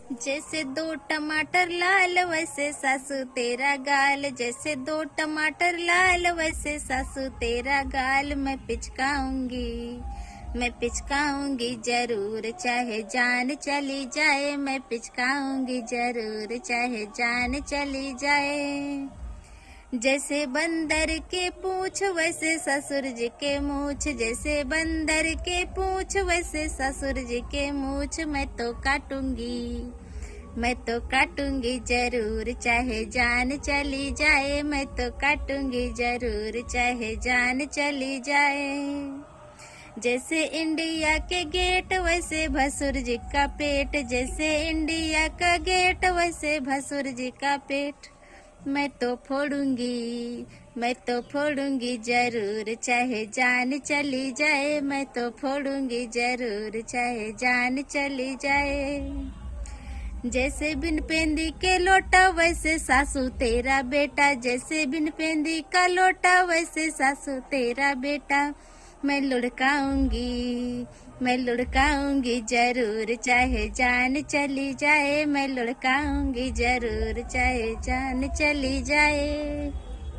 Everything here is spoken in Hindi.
जैसे दो टमाटर लाल वैसे सासू तेरा गाल, जैसे दो टमाटर लाल वैसे सासू तेरा गाल। मैं पिचकाऊंगी जरूर चाहे जान चली जाए, मैं पिचकाऊंगी जरूर चाहे जान चली जाए। जैसे बंदर के पूंछ वैसे ससुर जी के मूछ, जैसे बंदर के पूंछ वैसे ससुर जी के मूछ। मैं तो काटूंगी जरूर चाहे जान चली जाए, मैं तो काटूंगी जरूर चाहे जान चली जाए। जैसे इंडिया के गेट वैसे भसुर जी का पेट, जैसे इंडिया का गेट वैसे भसुर जी का पेट। मैं तो फोड़ूंगी जरूर चाहे जान चली जाए, मैं तो फोड़ूंगी जरूर चाहे जान चली जाए। जैसे बिन पेंदी के लोटा वैसे सासू तेरा बेटा, जैसे बिन पेंदी का लोटा वैसे सासू तेरा बेटा। मैं लुढ़काऊंगी जरूर चाहे जान चली जाए, मैं लुढ़काऊंगी जरूर चाहे जान चली जाए।